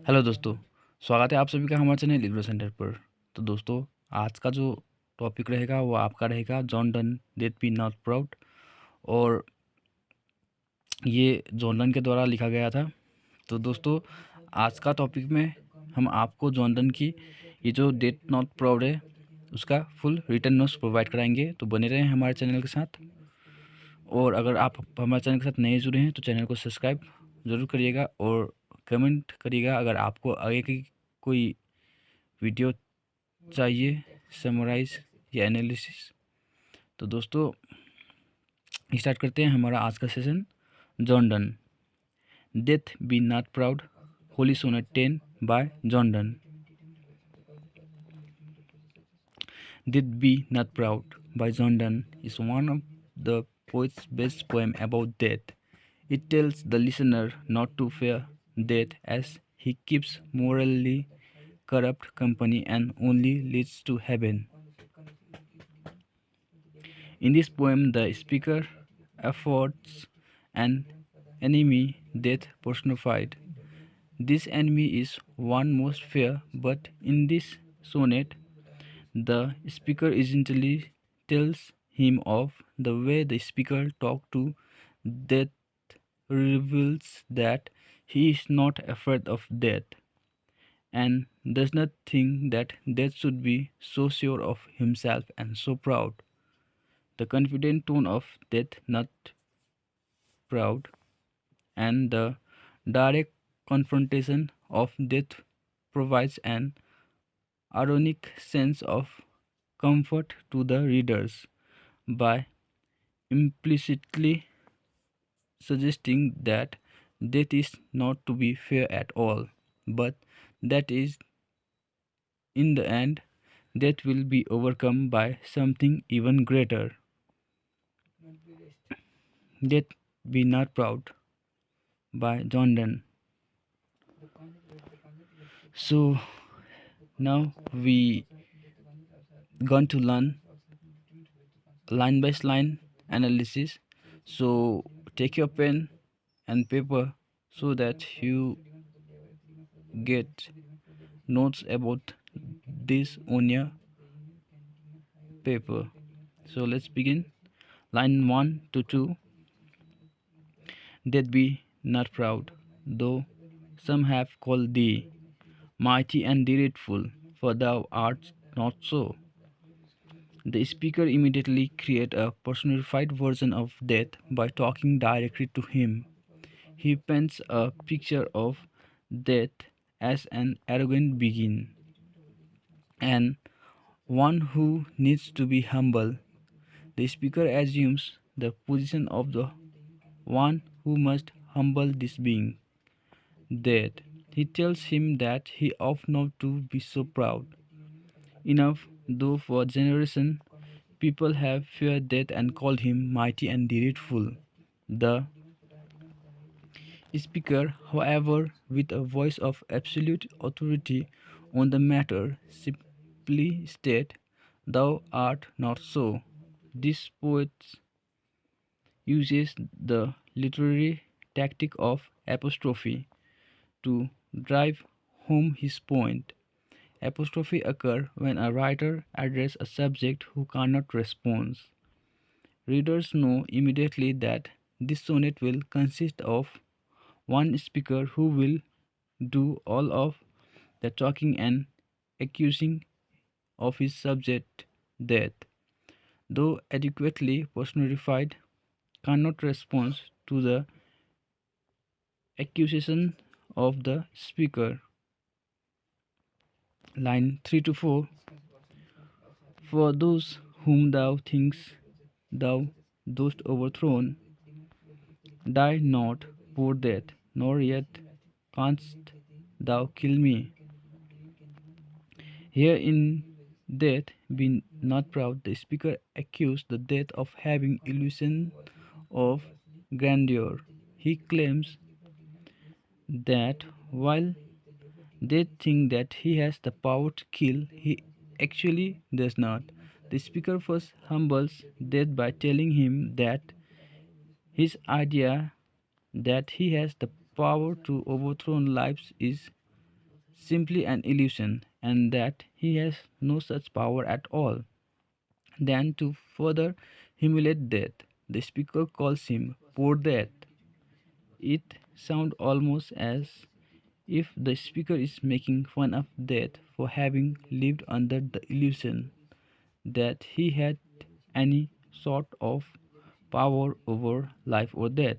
Hello दोस्तों, स्वागत है आप सभी का हमारे चैनल लिबरो सेंटर पर। तो दोस्तों, आज का जो टॉपिक रहेगा वो आपका रहेगा John Donne death be not proud. और ये जॉन डन के द्वारा लिखा गया था। तो दोस्तों, आज का टॉपिक में हम आपको जॉन डन की ये जो डेथ नॉट प्राउड है उसका फुल रिटन नोट्स प्रोवाइड कराएंगे। तो बने रहें हमारे चैनल के साथ। और अगर आप हमारे चैनल के साथ नए जुड़े हैं तो चैनल को सब्सक्राइब ज़रूर करिएगा और कमेंट करिएगा अगर आपको आगे की कोई वीडियो चाहिए, समराइज या एनालिसिस। तो दोस्तों, स्टार्ट करते हैं हमारा आज का सेशन। John Donne, death be not proud, holy sonnet 10 by John Donne. Death be not proud by John Donne is one of the poet's best poem about death. It tells the listener not to fear death as he keeps morally corrupt company and only leads to heaven. In this poem, the speaker affords an enemy, death personified. This enemy is one most fear, but in this sonnet, the speaker essentially tells him of the way the speaker talked to death reveals that he is not afraid of death and does not think that death should be so sure of himself and so proud. The confident tone of death not proud and the direct confrontation of death provides an ironic sense of comfort to the readers by implicitly suggesting that death is not to be feared at all, but that is in the end death will be overcome by something even greater. Death be not proud by John Donne. So now we going to learn line by line analysis. So take your pen and paper so that you get notes about this on your paper. So let's begin. Line 1 to 2. That be not proud, though some have called thee mighty and dreadful, for thou art not so. The speaker immediately creates a personified version of death by talking directly to him. He paints a picture of death as an arrogant being and one who needs to be humble. The speaker assumes the position of the one who must humble this being, death. He tells him that he ought not to be so proud. Enough, though for generations people have feared death and called him mighty and dreadful. The speaker, however, with a voice of absolute authority on the matter, simply states, "Thou art not so." This poet uses the literary tactic of apostrophe to drive home his point. Apostrophe occur when a writer addresses a subject who cannot respond. Readers know immediately that this sonnet will consist of one speaker who will do all of the talking and accusing of his subject, death, though adequately personified, cannot respond to the accusation of the speaker. Line 3 to 4. For those whom thou thinkst thou dost overthrown, die not, poor death, nor yet canst thou kill me. Here in death, be not proud, the speaker accused the death of having illusion of grandeur. He claims that while they think that he has the power to kill, he actually does not. The speaker first humbles death by telling him that his idea that he has the power to overthrow lives is simply an illusion, and that he has no such power at all. Then, to further humiliate death, the speaker calls him poor death. It sounds almost as if the speaker is making fun of death for having lived under the illusion that he had any sort of power over life or death.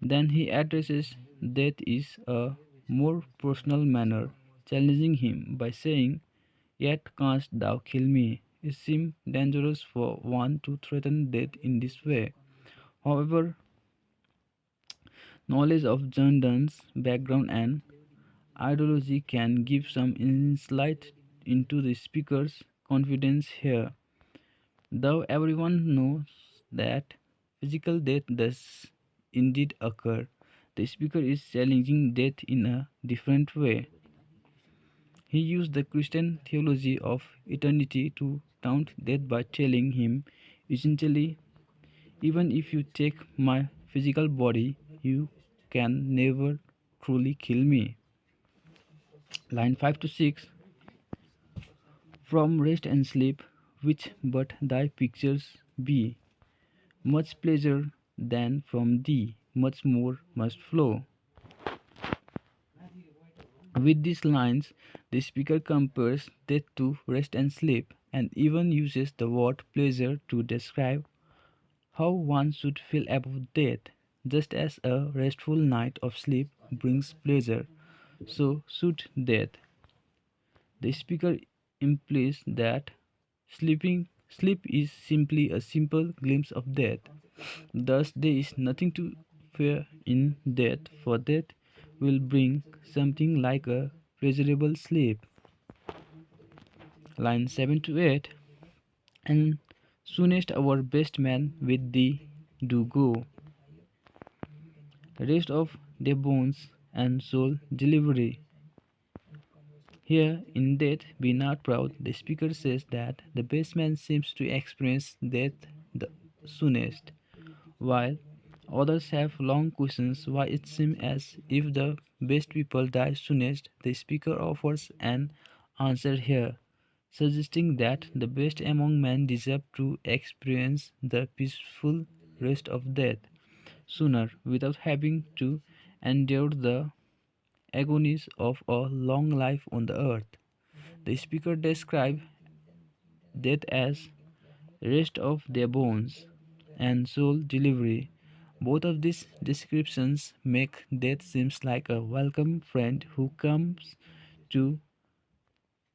Then he addresses death in a more personal manner, challenging him by saying, "Yet canst thou kill me?" It seems dangerous for one to threaten death in this way. However, knowledge of John Donne's background and ideology can give some insight into the speaker's confidence here. Though everyone knows that physical death does indeed occur, the speaker is challenging death in a different way. He used the Christian theology of eternity to taunt death by telling him, essentially, even if you take my physical body, you can never truly kill me. Line 5 to 6. From rest and sleep, which but thy pictures be, much pleasure than from thee, much more must flow. With these lines, the speaker compares death to rest and sleep, and even uses the word pleasure to describe how one should feel about death. Just as a restful night of sleep brings pleasure, so should death. The speaker implies that sleep is simply a simple glimpse of death. Thus there is nothing to fear in death, for death will bring something like a pleasurable sleep. Line 7 to 8. And soonest our best man with thee do go, rest of their bones and soul delivery. Here, in Death Be Not Proud, the speaker says that the best man seems to experience death the soonest, while others have long questions why it seems as if the best people die soonest. The speaker offers an answer here, suggesting that the best among men deserve to experience the peaceful rest of death sooner without having to endure the agonies of a long life on the earth. The speaker describes death as rest of their bones and soul delivery. Both of these descriptions make death seems like a welcome friend who comes to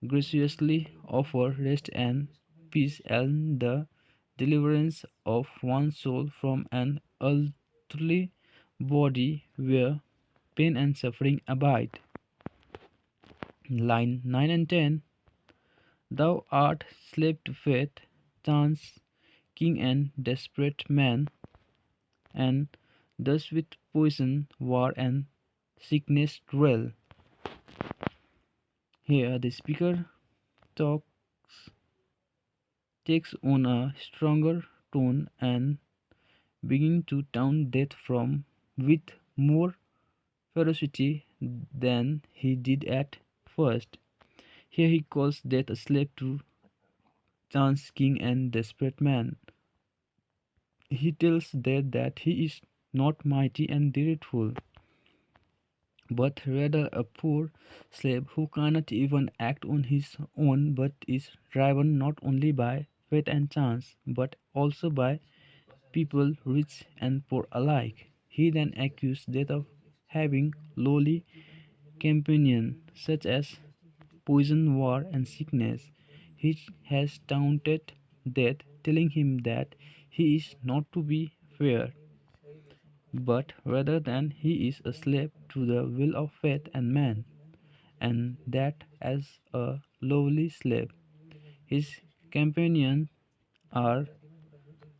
graciously offer rest and peace and the deliverance of one's soul from an earthly body where pain and suffering abide. Line 9 and 10. Thou art slave to fate, chance, king and desperate man, and thus with poison, war, and sickness dwell. Here the speaker talks takes on a stronger tone and begin to taunt death from with more ferocity than he did at first. Here he calls death a slave to chance, king, and desperate man. He tells death that he is not mighty and dreadful, but rather a poor slave who cannot even act on his own but is driven not only by fate and chance but also by people rich and poor alike. He then accused death of having lowly companions such as poison, war, and sickness. He has taunted death, telling him that he is not to be feared, but rather than he is a slave to the will of fate and man, and that as a lowly slave, his companions are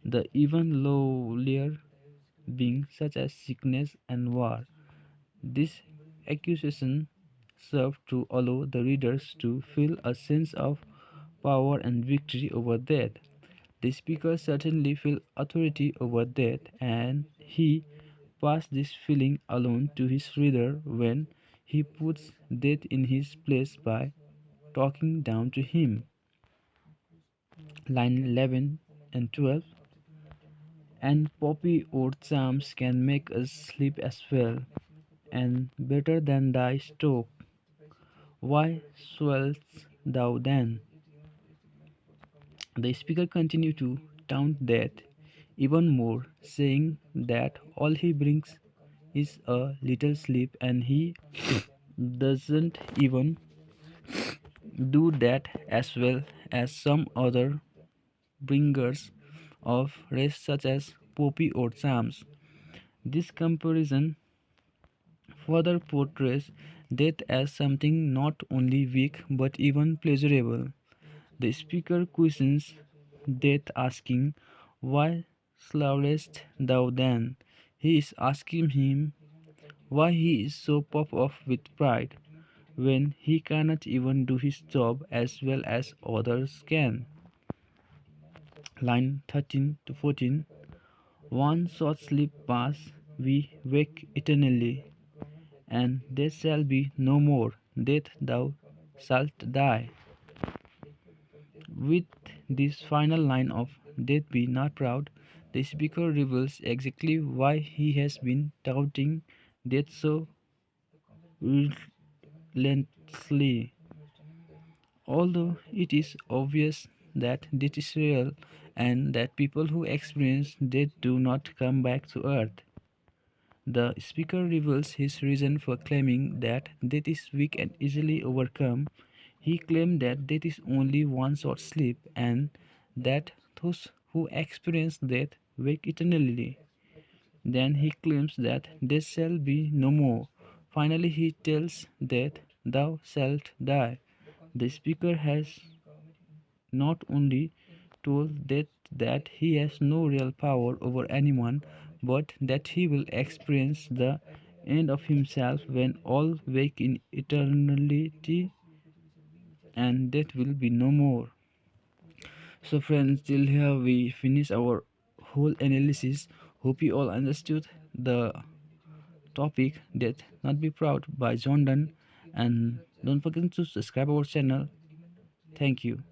the even lowlier beings such as sickness and war. This accusation served to allow the readers to feel a sense of power and victory over death. The speaker certainly feels authority over death, and he passed this feeling alone to his reader when he puts death in his place by talking down to him. Line 11 and 12. And poppy or charms can make us sleep as well, and better than thy stroke. Why swellest thou then? The speaker continued to taunt Death even more, saying that all he brings is a little sleep, and he doesn't even do that as well as some other bringers of rest, such as poppy or charms. This comparison further portrays death as something not only weak but even pleasurable. The speaker questions death, asking, "Why slowest thou then?" He is asking him why he is so puffed up with pride when he cannot even do his job as well as others can. Line 13 to 14. One short sleep pass, we wake eternally, and there shall be no more death, thou shalt die. With this final line of "Death be not proud," the speaker reveals exactly why he has been touting death so relentlessly. Although it is obvious that death is real and that people who experience death do not come back to earth, the speaker reveals his reason for claiming that death is weak and easily overcome. He claimed that death is only one short sleep and that those who experience death wake eternally. Then he claims that death shall be no more. Finally, he tells death, "Thou shalt die." The speaker has not only told Death that he has no real power over anyone, but that he will experience the end of himself when all wake in eternity and death will be no more. So, friends, till here we finish our whole analysis. Hope you all understood the topic Death Not Be Proud by John Donne, and don't forget to subscribe our channel. Thank you.